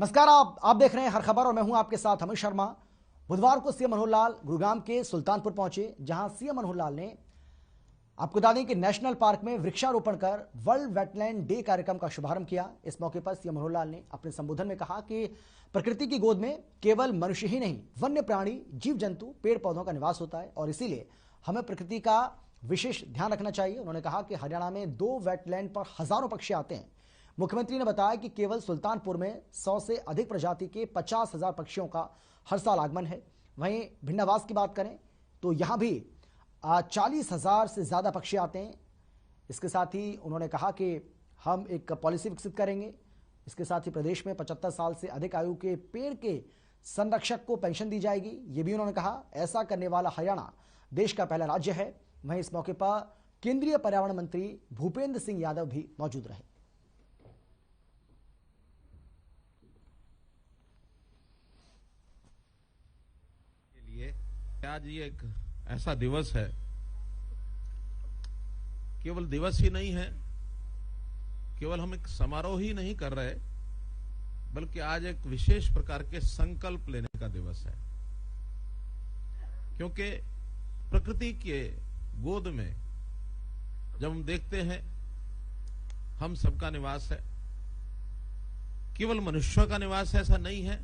नमस्कार, आप देख रहे हैं हर खबर और मैं हूं आपके साथ अमित शर्मा। बुधवार को सीएम मनोहर लाल गुरुग्राम के सुल्तानपुर पहुंचे, जहां सीएम मनोहर लाल ने आपको बता दें कि नेशनल पार्क में वृक्षारोपण कर वर्ल्ड वेटलैंड डे कार्यक्रम का शुभारंभ किया। इस मौके पर सीएम मनोहर लाल ने अपने संबोधन में कहा कि प्रकृति की गोद में केवल मनुष्य ही नहीं, वन्य प्राणी, जीव जंतु, पेड़ पौधों का निवास होता है और इसीलिए हमें प्रकृति का विशेष ध्यान रखना चाहिए। उन्होंने कहा कि हरियाणा में 2 वेटलैंड पर हजारों पक्षी आते हैं। मुख्यमंत्री ने बताया कि केवल सुल्तानपुर में 100 से अधिक प्रजाति के 50,000 पक्षियों का हर साल आगमन है। वहीं भिंडावास की बात करें तो यहां भी 40,000 से ज्यादा पक्षी आते हैं। इसके साथ ही उन्होंने कहा कि हम एक पॉलिसी विकसित करेंगे। इसके साथ ही प्रदेश में 75 साल से अधिक आयु के पेड़ के संरक्षक को पेंशन दी जाएगी, ये भी उन्होंने कहा। ऐसा करने वाला हरियाणा देश का पहला राज्य है। वहीं इस मौके पर केंद्रीय पर्यावरण मंत्री भूपेंद्र सिंह यादव भी मौजूद रहे। आज ये एक ऐसा दिवस है, केवल दिवस ही नहीं है, केवल हम एक समारोह ही नहीं कर रहे, बल्कि आज एक विशेष प्रकार के संकल्प लेने का दिवस है। क्योंकि प्रकृति के गोद में जब हम देखते हैं हम सबका निवास है, केवल मनुष्यों का निवास ऐसा नहीं है,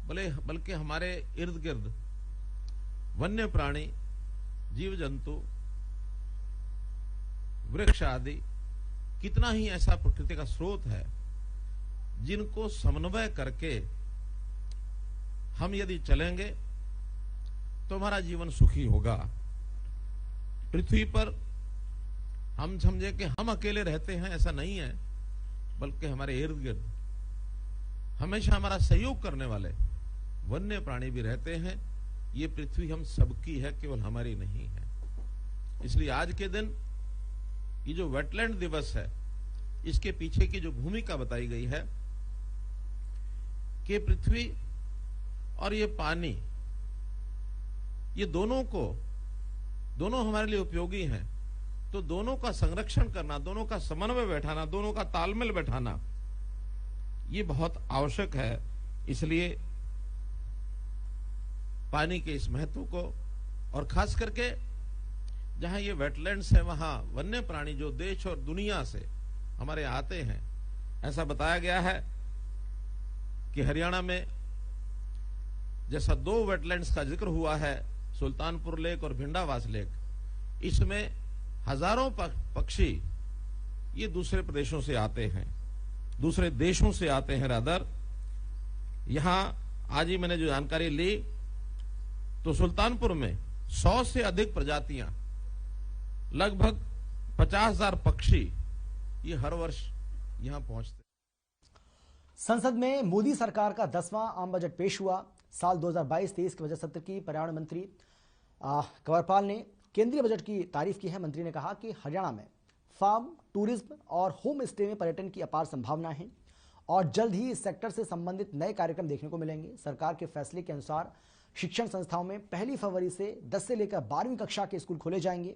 बल्कि हमारे इर्द गिर्द वन्य प्राणी, जीव जंतु, वृक्ष आदि कितना ही ऐसा प्रकृति का स्रोत है जिनको समन्वय करके हम यदि चलेंगे तो हमारा जीवन सुखी होगा। पृथ्वी पर हम समझे कि हम अकेले रहते हैं, ऐसा नहीं है, बल्कि हमारे इर्द गिर्द हमेशा हमारा सहयोग करने वाले वन्य प्राणी भी रहते हैं। ये पृथ्वी हम सबकी है, केवल हमारी नहीं है। इसलिए आज के दिन ये जो वेटलैंड दिवस है, इसके पीछे की जो भूमिका बताई गई है कि पृथ्वी और ये पानी, ये दोनों हमारे लिए उपयोगी हैं, तो दोनों का संरक्षण करना, दोनों का समन्वय बैठाना, दोनों का तालमेल बैठाना, ये बहुत आवश्यक है। इसलिए पानी के इस महत्व को, और खास करके जहां ये वेटलैंड्स है वहां वन्य प्राणी जो देश और दुनिया से हमारे आते हैं, ऐसा बताया गया है कि हरियाणा में जैसा 2 वेटलैंड्स का जिक्र हुआ है, सुल्तानपुर लेक और भिंडावास लेक, इसमें हजारों पक्षी ये दूसरे प्रदेशों से आते हैं, दूसरे देशों से आते हैं। रादर यहां आज ही मैंने जो जानकारी ली तो सुल्तानपुर में 100 से अधिक प्रजातियां, लगभग 50,000 पक्षी ये हर वर्ष यहां पहुंचते। संसद में मोदी सरकार का 10वां आम बजट पेश हुआ। साल 2022-23 के बजट सत्र की पर्यावरण मंत्री कंवरपाल ने केंद्रीय बजट की तारीफ की है। मंत्री ने कहा कि हरियाणा में फार्म, टूरिज्म और होम स्टे में पर्यटन की अपार संभावनाएं हैं और जल्द ही इस सेक्टर से संबंधित नए कार्यक्रम देखने को मिलेंगे। सरकार के फैसले के अनुसार शिक्षण संस्थाओं में 1 फरवरी से 10 से लेकर 12वीं कक्षा के स्कूल खोले जाएंगे।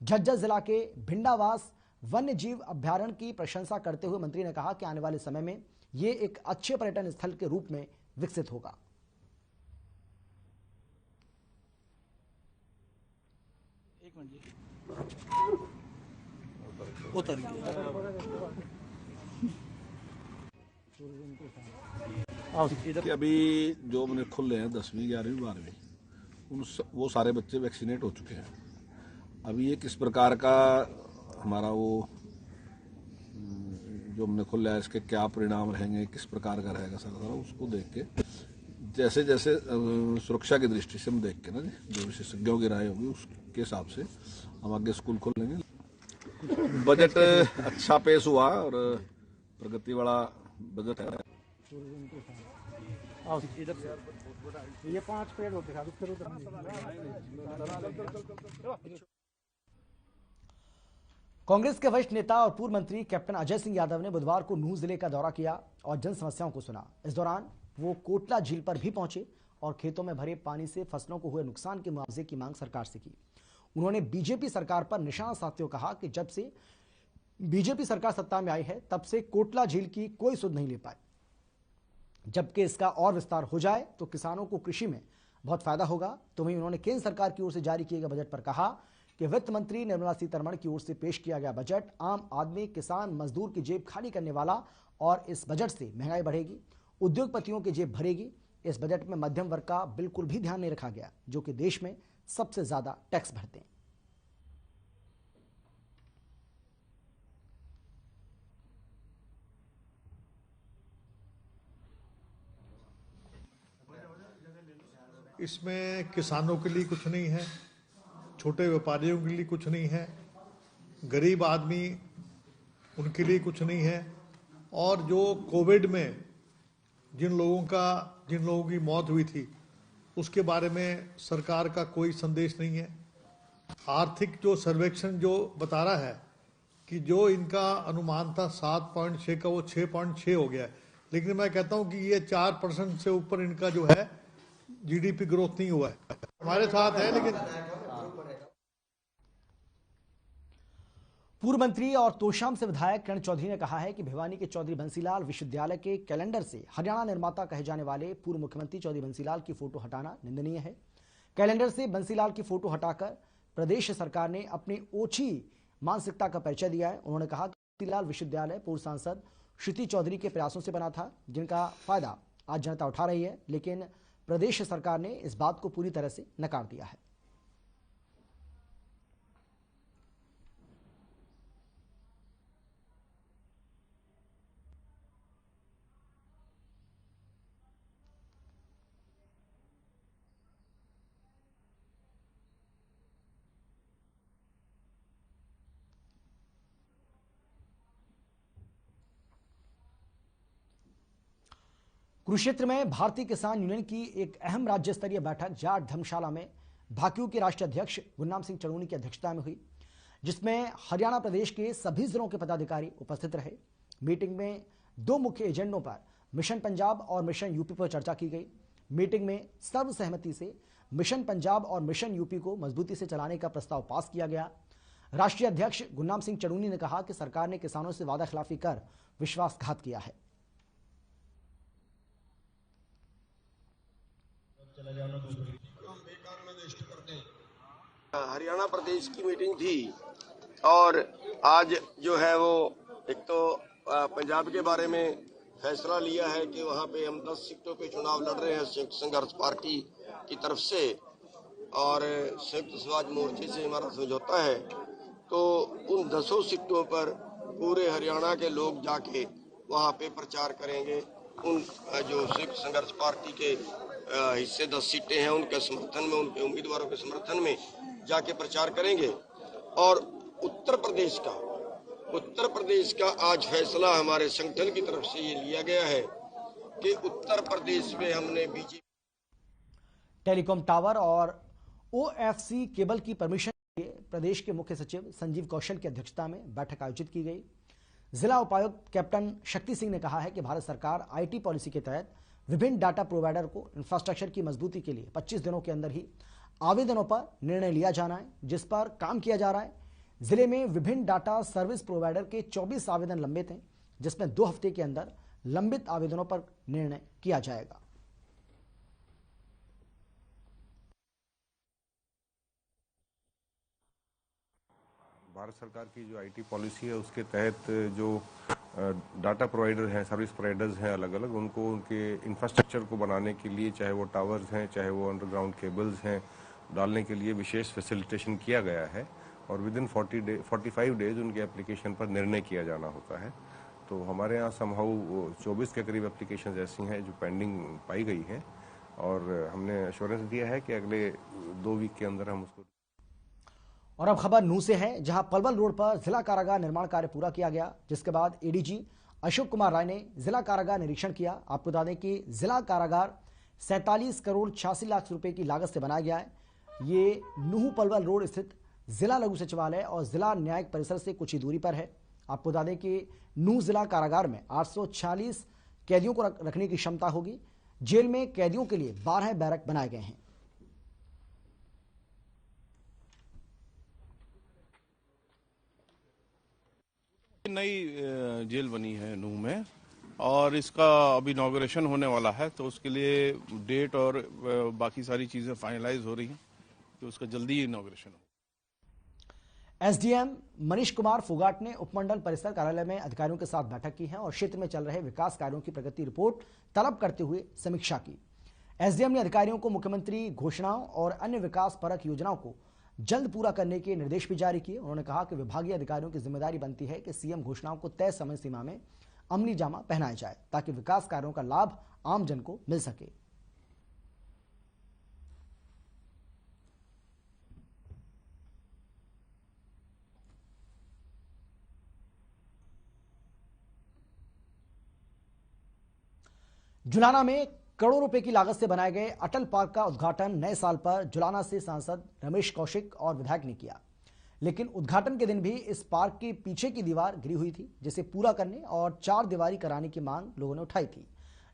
झज्जर जिला के भिंडावास वन्य जीव अभ्यारण्य की प्रशंसा करते हुए मंत्री ने कहा कि आने वाले समय में ये एक अच्छे पर्यटन स्थल के रूप में विकसित होगा। कि अभी जो मैंने खुले हैं 10वीं, 11वीं, 12वीं, वो सारे बच्चे वैक्सीनेट हो चुके हैं। अभी ये किस प्रकार का हमारा वो जो हमने खुला है, इसके क्या परिणाम रहेंगे, किस प्रकार का रहेगा सारा उसको देख के, जैसे जैसे सुरक्षा की दृष्टि से हम देख के ना, जो विशेषज्ञों की राय होगी उसके हिसाब से हम आगे स्कूल खोल लेंगे। बजट अच्छा पेश हुआ और प्रगति वाला बजट है। इधर से ये 5 पेड़ होते हैं। कांग्रेस के वरिष्ठ नेता और पूर्व मंत्री कैप्टन अजय सिंह यादव ने बुधवार को नूंह जिले का दौरा किया और जन समस्याओं को सुना। इस दौरान वो कोटला झील पर भी पहुंचे और खेतों में भरे पानी से फसलों को हुए नुकसान के मुआवजे की मांग सरकार से की। उन्होंने बीजेपी सरकार पर निशाना साधते हुए कहा कि जब से बीजेपी सरकार सत्ता में आई है तब से कोटला झील की कोई सुध नहीं ले पाई। जबकि इसका और विस्तार हो जाए तो किसानों को कृषि में बहुत फायदा होगा। तो वहीं उन्होंने केंद्र सरकार की ओर से जारी किए गए बजट पर कहा कि वित्त मंत्री निर्मला सीतारमण की ओर से पेश किया गया बजट आम आदमी, किसान, मजदूर की जेब खाली करने वाला और इस बजट से महंगाई बढ़ेगी, उद्योगपतियों की जेब भरेगी। इस बजट में मध्यम वर्ग का बिल्कुल भी ध्यान नहीं रखा गया, जो कि देश में सबसे ज्यादा टैक्स भरते हैं। इसमें किसानों के लिए कुछ नहीं है, छोटे व्यापारियों के लिए कुछ नहीं है, गरीब आदमी उनके लिए कुछ नहीं है, और जो कोविड में जिन लोगों की मौत हुई थी उसके बारे में सरकार का कोई संदेश नहीं है। आर्थिक जो सर्वेक्षण जो बता रहा है कि जो इनका अनुमान था 7.6 का वो 6.6 हो गया है, लेकिन मैं कहता हूं कि ये 4% से ऊपर इनका जो है जीडीपी ग्रोथ नहीं हुआ है। हमारे साथ है, लेकिन पूर्व मंत्री और तोशाम से विधायक किरण चौधरी ने कहा है कि भिवानी के चौधरी बंसीलाल विश्वविद्यालय के कैलेंडर से हरियाणा निर्माता कहे जाने वाले पूर्व मुख्यमंत्री चौधरी बंसीलाल की फोटो हटाना निंदनीय है। कैलेंडर से बंसीलाल की फोटो हटाकर प्रदेश सरकार ने अपनी ओछी मानसिकता का परिचय दिया है। उन्होंने कहा कि बंसीलाल विश्वविद्यालय पूर्व सांसद श्रुति चौधरी के प्रयासों से बना था, जिनका फायदा आज जनता उठा रही है, लेकिन प्रदेश सरकार ने इस बात को पूरी तरह से नकार दिया है। कुरुक्षेत्र में भारतीय किसान यूनियन की एक अहम राज्य स्तरीय बैठक जाट धर्मशाला में भाकियू के राष्ट्रीय अध्यक्ष गुरनाम सिंह चड़ूनी की अध्यक्षता में हुई, जिसमें हरियाणा प्रदेश के सभी जिलों के पदाधिकारी उपस्थित रहे। मीटिंग में दो मुख्य एजेंडों पर मिशन पंजाब और मिशन यूपी पर चर्चा की गई। मीटिंग में सर्वसहमति से मिशन पंजाब और मिशन यूपी को मजबूती से चलाने का प्रस्ताव पास किया गया। राष्ट्रीय अध्यक्ष गुरनाम सिंह चड़ूनी ने कहा कि सरकार ने किसानों से वादा खिलाफी कर विश्वासघात किया है। हरियाणा प्रदेश की मीटिंग थी और आज जो है वो एक तो पंजाब के बारे में फैसला लिया है कि वहाँ पे हम 10 सीटों पे चुनाव लड़ रहे हैं संयुक्त संघर्ष पार्टी की तरफ से, और संयुक्त समाज मोर्चे से हमारा समझौता है। तो उन 10 सीटों पर पूरे हरियाणा के लोग जाके वहाँ पे प्रचार करेंगे। उन जो संयुक्त संघर्ष पार्टी के हिस्से 10 सीटें हैं उनके समर्थन में, उनके उम्मीदवारों के समर्थन में जाके प्रचार करेंगे। और उत्तर प्रदेश का आज फैसला हमारे संगठन की तरफ से ये लिया गया है कि उत्तर प्रदेश में हमने बीजेपी टेलीकॉम टावर और ओएफसी केबल की परमिशन के लिए प्रदेश के मुख्य सचिव संजीव कौशल की अध्यक्षता में बैठक आयोजित की गई। जिला उपायुक्त कैप्टन शक्ति सिंह ने कहा है कि भारत सरकार आईटी पॉलिसी के तहत विभिन्न डाटा प्रोवाइडर को इंफ्रास्ट्रक्चर की मजबूती के लिए 25 दिनों के अंदर ही आवेदनों पर निर्णय लिया जाना है, जिस पर काम किया जा रहा है। जिले में विभिन्न डाटा सर्विस प्रोवाइडर के 24 आवेदन लंबित हैं, जिसमें 2 हफ्ते के अंदर लंबित आवेदनों पर निर्णय किया जाएगा। भारत सरकार की जो आईटी पॉलिसी है उसके तहत जो डाटा प्रोवाइडर हैं, सर्विस प्रोवाइडर्स हैं अलग अलग, उनको उनके इंफ्रास्ट्रक्चर को बनाने के लिए, चाहे वो टावर्स हैं चाहे वो अंडरग्राउंड केबल्स हैं, डालने के लिए विशेष फैसिलिटेशन किया गया है और विद इन 45 डेज उनके एप्लीकेशन पर निर्णय किया जाना होता है। तो हमारे यहाँ समहाउ 24 के करीब एप्लीकेशन ऐसी हैं जो पेंडिंग पाई गई हैं और हमने एश्योरेंस दिया है कि अगले 2 वीक के अंदर हम उसको। और अब खबर नूह से है, जहां पलवल रोड पर जिला कारागार निर्माण कार्य पूरा किया गया, जिसके बाद एडीजी अशोक कुमार राय ने जिला कारागार निरीक्षण किया। आपको बता दें कि जिला कारागार 47 करोड़ 86 लाख रुपए की लागत से बनाया गया है। ये नूह पलवल रोड स्थित जिला लघु सचिवालय और जिला न्यायिक परिसर से कुछ ही दूरी पर है। आपको बता दें कि नूह जिला कारागार में 846 कैदियों को रखने की क्षमता होगी। जेल में कैदियों के लिए 12 बैरक बनाए गए हैं। नई जेल बनी है नूह में और इसका अभी इनॉग्रेशन होने वाला है, तो उसके लिए डेट और बाकी सारी चीज़ें फाइनलाइज हो रही हैं, तो उसका जल्दी इनॉग्रेशन हो। एसडीएम मनीष कुमार फोगाट ने उपमंडल परिसर कार्यालय में अधिकारियों के साथ बैठक की है और क्षेत्र में चल रहे विकास कार्यों की प्रगति रिपोर्ट तलब करते हुए समीक्षा की। एसडीएम ने अधिकारियों को मुख्यमंत्री घोषणाओं और अन्य विकास परक योजनाओं को जल्द पूरा करने के निर्देश भी जारी किए। उन्होंने कहा कि विभागीय अधिकारियों की जिम्मेदारी बनती है कि सीएम घोषणाओं को तय समय सीमा में अमली जामा पहनाया जाए ताकि विकास कार्यों का लाभ आम जन को मिल सके। जुलाना में करोड़ों रुपए की लागत से बनाए गए अटल पार्क का उद्घाटन नए साल पर जुलाना से सांसद रमेश कौशिक और विधायक ने किया, लेकिन उद्घाटन के दिन भी इस पार्क के पीछे की दीवार गिरी हुई थी, जिसे पूरा करने और 4 दीवारी कराने की मांग लोगों ने उठाई थी,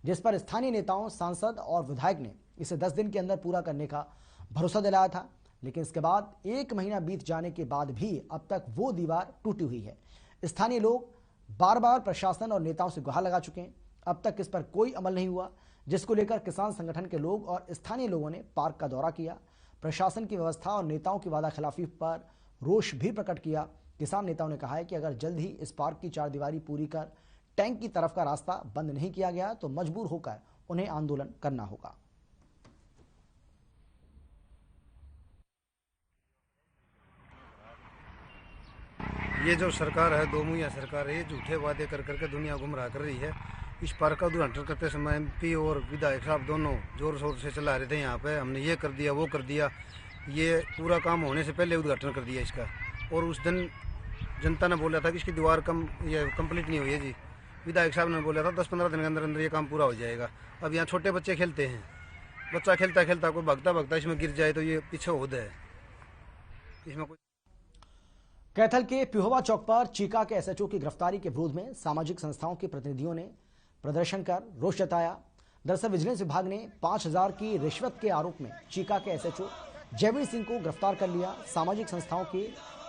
जिस पर स्थानीय नेताओं, सांसद और विधायक ने इसे 10 दिन के अंदर पूरा करने का भरोसा दिलाया था। लेकिन इसके बाद 1 महीना बीत जाने के बाद भी अब तक वो दीवार टूटी हुई है। स्थानीय लोग बार बार प्रशासन और नेताओं से गुहार लगा चुके हैं, अब तक इस पर कोई अमल नहीं हुआ, जिसको लेकर किसान संगठन के लोग और स्थानीय लोगों ने पार्क का दौरा किया। प्रशासन की व्यवस्था और नेताओं की वादाखिलाफी पर रोष भी प्रकट किया। किसान नेताओं ने कहा है कि अगर जल्द ही इस पार्क की 4 दीवारी पूरी कर टैंक की तरफ का रास्ता बंद नहीं किया गया तो मजबूर होकर उन्हें आंदोलन करना होगा। ये जो सरकार है, दो मुहैया सरकार है, ये झूठे वादे कर करके दुनिया गुमराह कर रही है। इस पार्क का उद्घाटन करते समय एमपी और विधायक साहब दोनों जोर शोर से चला रहे थे, यहाँ पे हमने ये कर दिया वो कर दिया। ये पूरा काम होने से पहले उद्घाटन कर दिया इसका, और उस दिन जनता ने बोला था कि इसकी दीवार ये कंप्लीट नहीं हुई है जी। विधायक साहब ने बोला था 10-15 दिन के अंदर अंदर ये काम पूरा हो जाएगा। अब यहाँ छोटे बच्चे खेलते हैं, बच्चा खेलता खेलता कोई भागता भागता इसमें गिर जाए तो ये पीछे होद है इसमें कोई। कैथल के पिहोवा चौक पर चीका के एसएचओ की गिरफ्तारी के विरोध में सामाजिक संस्थाओं के प्रतिनिधियों ने प्रदर्शन कर रोष जताया। दरअसल विजिलेंस विभाग ने 5000 की रिश्वत के आरोप में चीका के एसएचओ जयवीर सिंह को गिरफ्तार कर लिया। सामाजिक संस्थाओं के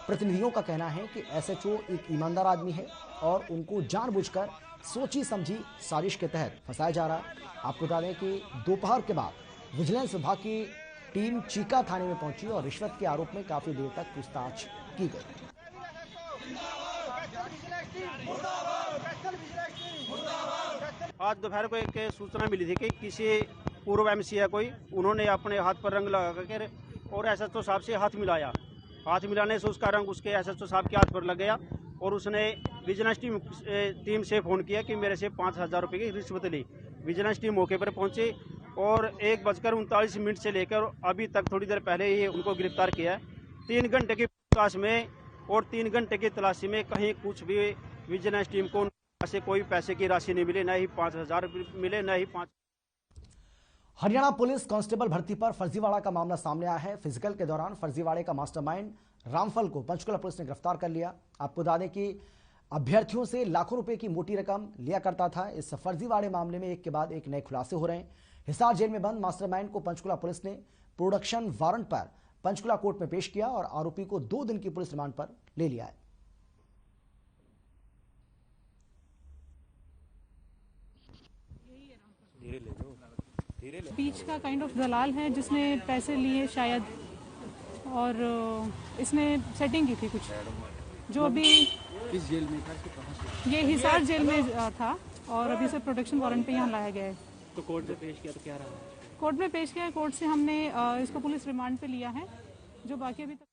प्रतिनिधियों का कहना है कि एसएचओ एक ईमानदार आदमी है और उनको जानबूझकर सोची समझी साजिश के तहत फंसाया जा रहा है। आपको बता दें कि दोपहर के बाद विजिलेंस विभाग की टीम चीका थाने में पहुंची और रिश्वत के आरोप में काफी देर तक पूछताछ की गई। आज दोपहर को एक सूचना मिली थी कि किसी पूर्व एमसी है कोई, उन्होंने अपने हाथ पर रंग लगा कर और एसएचओ साहब से हाथ मिलाया। हाथ मिलाने से उसका रंग उसके एसएचओ साहब के हाथ पर लग गया और उसने विजिलेंस टीम से फोन किया कि मेरे से 5000 रुपये की रिश्वत ली। विजिलेंस टीम मौके पर पहुंची और 1:39 से लेकर अभी तक थोड़ी देर पहले ही उनको गिरफ्तार किया है। 3 घंटे की पूछताछ में और 3 घंटे की तलाशी में कहीं कुछ भी विजिलेंस टीम को से कोई पैसे की राशि नहीं मिली, न ही 5000 मिले, न ही 5। हरियाणा पुलिस कांस्टेबल भर्ती पर फर्जीवाड़ा का मामला सामने आया है। फिजिकल के दौरान फर्जीवाड़े का मास्टरमाइंड रामफल को पंचकुला पुलिस ने गिरफ्तार कर लिया। आपको बता दें कि अभ्यर्थियों से लाखों रुपए की मोटी रकम लिया करता था। इस फर्जीवाड़े मामले में एक के बाद एक नए खुलासे हो रहे हैं। हिसार जेल में बंद मास्टरमाइंड को पंचकुला पुलिस ने प्रोडक्शन वारंट पर पंचकुला कोर्ट में पेश किया और आरोपी को 2 दिन की पुलिस रिमांड पर ले लिया है। बीच का काइंड ऑफ दलाल है जिसने पैसे लिए शायद, और इसने सेटिंग की थी कुछ, जो अभी किस जेल में था, कहां से? ये हिसार जेल में था और अभी से प्रोटेक्शन वारंट पे यहाँ लाया गया है। तो कोर्ट में पेश किया तो क्या रहा? कोर्ट में पेश किया है। कोर्ट से हमने इसको पुलिस रिमांड पे लिया है, जो बाकी अभी तक।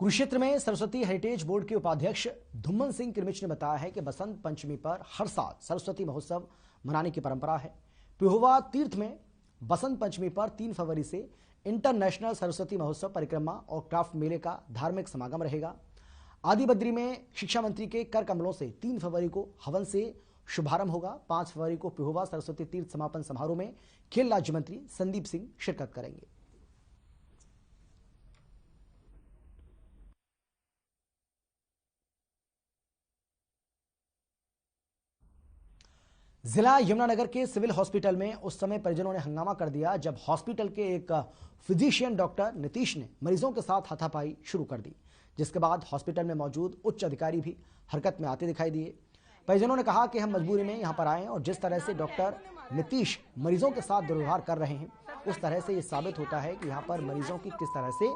कुरुक्षेत्र में सरस्वती हेरिटेज बोर्ड के उपाध्यक्ष धुम्मन सिंह किरमिच ने बताया है कि बसंत पंचमी पर हर साल सरस्वती महोत्सव मनाने की परंपरा है। पिहोवा तीर्थ में बसंत पंचमी पर 3 फरवरी से इंटरनेशनल सरस्वती महोत्सव परिक्रमा और क्राफ्ट मेले का धार्मिक समागम रहेगा। आदि बद्री में शिक्षा मंत्री के कर कमलों से 3 फरवरी को हवन से शुभारंभ होगा। 5 फरवरी को पिहोवा सरस्वती तीर्थ समापन समारोह में खेल राज्य मंत्री संदीप सिंह शिरकत करेंगे। जिला यमुनानगर के सिविल हॉस्पिटल में उस समय परिजनों ने हंगामा कर दिया जब हॉस्पिटल के एक फिजिशियन डॉक्टर नीतीश ने मरीजों के साथ हाथापाई शुरू कर दी, जिसके बाद हॉस्पिटल में मौजूद उच्च अधिकारी भी हरकत में आते दिखाई दिए। परिजनों ने कहा कि हम मजबूरी में यहां पर आए हैं और जिस तरह से डॉक्टर नीतीश मरीजों के साथ दुर्व्यवहार कर रहे हैं उस तरह से ये साबित होता है कि यहाँ पर मरीजों की किस तरह से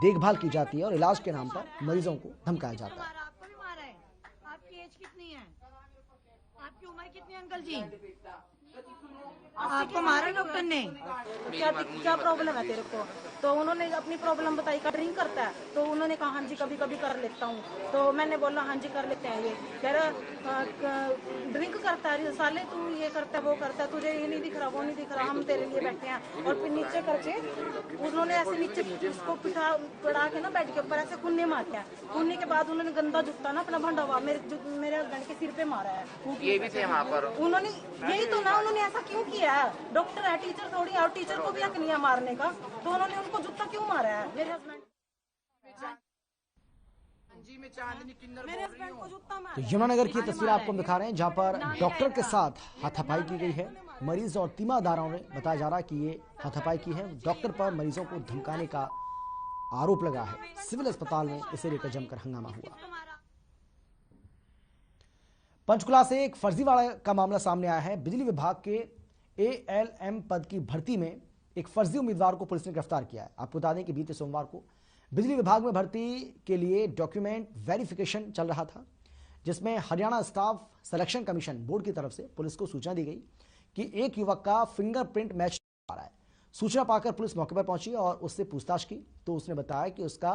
देखभाल की जाती है और इलाज के नाम पर मरीजों को धमकाया जाता है। आपको भी मारा है? आपकी एज कितनी है? आपकी उम्र कितनी है अंकल जी? आपको मारा डॉक्टर ने? क्या प्रॉब्लम है तेरे को? तो उन्होंने अपनी प्रॉब्लम बताई। का ड्रिंक करता है? तो उन्होंने कहा हाँ जी कभी कभी कर लेता हूँ। तो मैंने बोला हाँ जी कर लेते हैं। ये कह रहा ड्रिंक करता है, साले तू ये करता है वो करता है, तुझे ये नहीं दिख रहा वो नहीं दिख रहा, हम तेरे लिए बैठे हैं। और फिर नीचे करके उन्होंने ऐसे नीचे उसको पड़ा के ना बेड के ऊपर ऐसे खूने मारते हैं। खूने के बाद उन्होंने गंदा जूता ना अपना भंडावा मेरे हस्बैंड के सिर पे मारा है। ये भी थे वहाँ पर? उन्होंने यही तो ना, उन्होंने ऐसा क्यों किया है? डॉक्टर है, टीचर थोड़ी है, और टीचर को भी हक नहीं है मारने का, तो उन्होंने उनको जूता क्यों मारा है? मेरे हस्बैंड को जूता मारा। तो यमुनानगर की तस्वीर आपको हम दिखा रहे हैं जहां पर डॉक्टर के साथ हाथापाई की गई है। मरीज और तीमारदारों ने बताया जा रहा है कि ये हाथापाई की है। डॉक्टर पर मरीजों को धमकाने का आरोप लगा है। सिविल अस्पताल में इसे लेकर जमकर हंगामा हुआ। पंचकुला से एक फर्जीवाड़ा का मामला सामने आया है। बिजली विभाग के ALM पद की भर्ती में एक फर्जी उम्मीदवार को पुलिस ने गिरफ्तार किया है। आपको बता दें कि बीते सोमवार को बिजली विभाग में भर्ती के लिए डॉक्यूमेंट वेरिफिकेशन चल रहा था, जिसमें Haryana staff selection commission board की तरफ से पुलिस को सूचना दी गई कि एक युवक का फिंगरप्रिंट मैच आ रहा है। सूचना पाकर पुलिस मौके पर पहुंची और उससे पूछताछ की तो उसने बताया कि उसका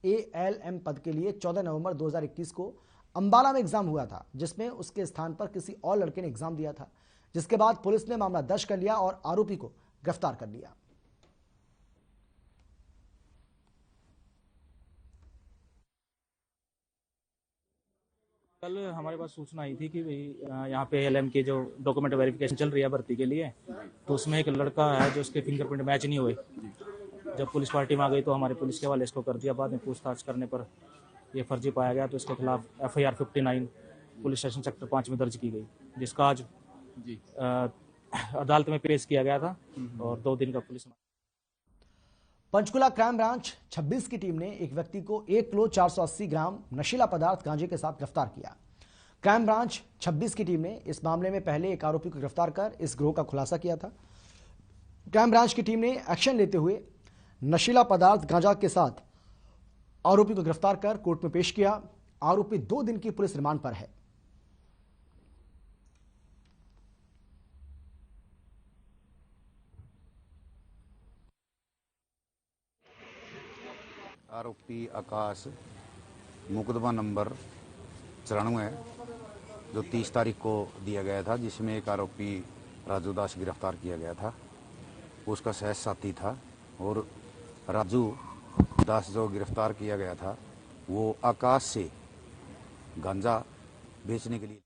ALM पद के लिए 14 नवंबर 2021 को अंबाला में एग्जाम हुआ था, जिसमें उसके स्थान पर किसी और लड़के ने एग्जाम दिया था, जिसके बाद पुलिस ने मामला दर्ज कर लिया और आरोपी को गिरफ्तार कर लिया। कल हमारे पास सूचना आई थी कि भाई यहाँ पे ALM की जो डॉक्यूमेंट वेरिफिकेशन चल रही है भर्ती के लिए, तो उसमें एक लड़का है जो उसके फिंगरप्रिंट मैच नहीं हुए। जब पुलिस पार्टी में आ गई तो हमारे पुलिस के वाले इसको कर दिया। बाद में पूछताछ करने पर ये फर्जी पाया गया तो इसके खिलाफ FIR 59 पुलिस स्टेशन सेक्टर 5 में दर्ज की गई, जिसका आज अदालत में पेश किया गया था और 2 दिन का पुलिस। पंचकुला क्राइम ब्रांच 26 की टीम ने एक व्यक्ति को 1 किलो 480 ग्राम नशीला पदार्थ गांजे के साथ गिरफ्तार किया। क्राइम ब्रांच 26 की टीम ने इस मामले में पहले एक आरोपी को गिरफ्तार कर इस गिरोह का खुलासा किया था। क्राइम ब्रांच की टीम ने एक्शन लेते हुए नशीला पदार्थ गांजा के साथ आरोपी को गिरफ्तार कर कोर्ट में पेश किया। आरोपी 2 दिन की पुलिस रिमांड पर है। आरोपी आकाश मुकदमा नंबर 94 जो 30 तारीख को दिया गया था, जिसमें एक आरोपी राजू दास गिरफ्तार किया गया था, उसका सहज साथी था। और राजू दास जो गिरफ्तार किया गया था वो आकाश से गांजा बेचने के लिए।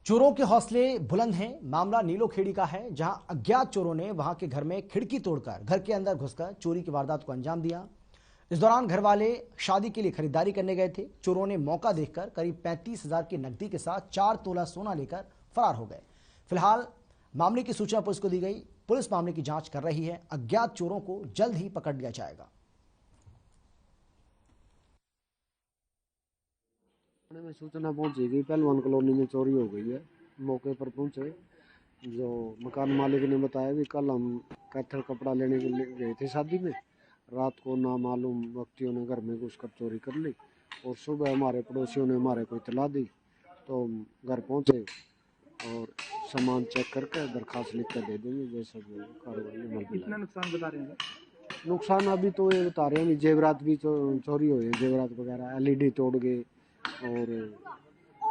चोरों के हौसले बुलंद हैं। मामला नीलोखेड़ी का है, जहां अज्ञात चोरों ने वहां के घर में खिड़की तोड़कर घर के अंदर घुसकर चोरी की वारदात को अंजाम दिया। इस दौरान घर वाले शादी के लिए खरीदारी करने गए थे। चोरों ने मौका देखकर करीब 35,000 की नकदी के साथ 4 तोला सोना लेकर फरार हो गए। फिलहाल मामले की सूचना पुलिस को दी गई। पुलिस मामले की जांच कर रही है। अज्ञात चोरों को जल्द ही पकड़ लिया जाएगा। में सूचना पहुंची गई पहलवान कॉलोनी में चोरी हो गई है। मौके पर पहुंचे, जो मकान मालिक ने बताया कि कल हम कैथल कपड़ा लेने के लिए गए थे शादी में, रात को नामालूम व्यक्तियों ने घर में घुसकर चोरी कर ली और सुबह हमारे पड़ोसियों ने हमारे को इतला दी तो हम घर पहुंचे और सामान चेक करके दरखास्त लिख कर दे देंगे जैसा कार्रवाई। कितना नुकसान बता रहे हैं? नुकसान अभी तो ये बता रहे हैं, जेवरात भी चोरी हुए हैं, जेवरात वगैरह LED तोड़ गए और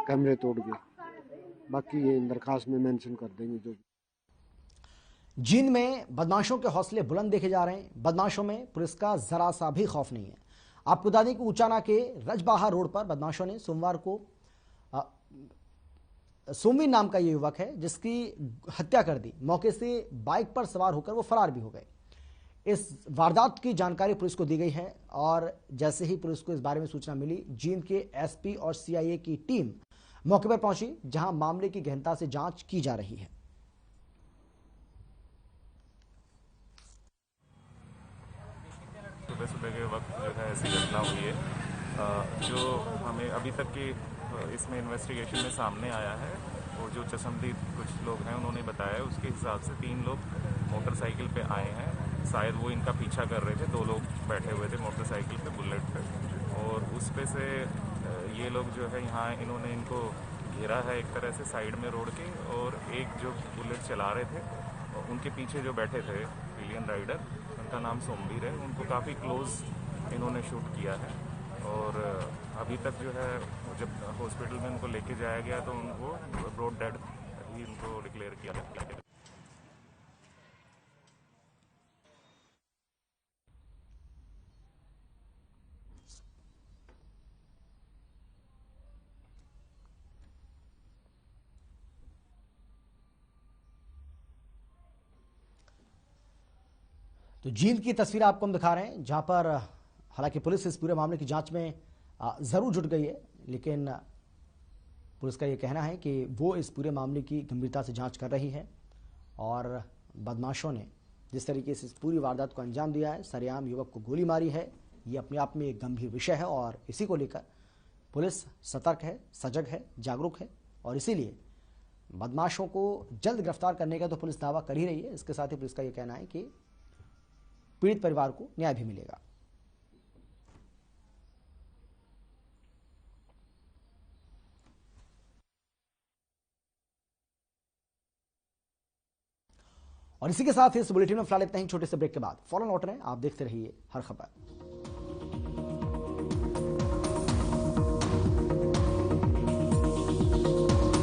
कैमरे तोड़ गए। बाकी ये दरखास्त में मेंशन कर देंगे। जो जींद में बदमाशों के हौसले बुलंद देखे जा रहे हैं। बदमाशों में पुलिस का जरा सा भी खौफ नहीं है। आपको बता दें कि ऊंचाना के रजबाहा रोड पर बदमाशों ने सोमवार को सोमवीर नाम का ये युवक है जिसकी हत्या कर दी। मौके से बाइक पर सवार होकर वो फरार भी हो गए। इस वारदात की जानकारी पुलिस को दी गई है और जैसे ही पुलिस को इस बारे में सूचना मिली, जींद के SP और CIA की टीम मौके पर पहुंची, जहां मामले की गहनता से जांच की जा रही है। सुबह के वक्त जो है ऐसी घटना हुई है जो हमें अभी तक की इसमें इन्वेस्टिगेशन में सामने आया है और जो चश्मदीद कुछ लोग हैं उन्होंने बताया उसके हिसाब से 3 लोग मोटरसाइकिल पे आए हैं। शायद वो इनका पीछा कर रहे थे, 2 लोग बैठे हुए थे मोटरसाइकिल पे बुलेट पे, और उस पे से ये लोग जो है यहाँ इन्होंने इनको घेरा है एक तरह से साइड में रोड के, और एक जो बुलेट चला रहे थे उनके पीछे जो बैठे थे पिलियन राइडर, उनका नाम सोमवीर है, उनको काफ़ी क्लोज इन्होंने शूट किया है। और अभी तक जो है जब हॉस्पिटल में उनको लेके जाया गया तो उनको ब्रॉड डेड ही उनको डिक्लेयर किया गया। तो जींद की तस्वीर आपको हम दिखा रहे हैं, जहां पर हालांकि पुलिस इस पूरे मामले की जांच में जरूर जुट गई है, लेकिन पुलिस का यह कहना है कि वो इस पूरे मामले की गंभीरता से जांच कर रही है और बदमाशों ने जिस तरीके से इस पूरी वारदात को अंजाम दिया है, सरेआम युवक को गोली मारी है, ये अपने आप में एक गंभीर विषय है और इसी को लेकर पुलिस सतर्क है, सजग है, जागरूक है और इसीलिए बदमाशों को जल्द गिरफ्तार करने का तो पुलिस दावा कर ही रही है। इसके साथ ही पुलिस का यह कहना है कि पीड़ित परिवार को न्याय भी मिलेगा। और इसी के साथ इस बुलेटिन में फिलहाल इतना ही। छोटे से ब्रेक के बाद फौरन लौट रहे हैं, आप देखते रहिए हर खबर।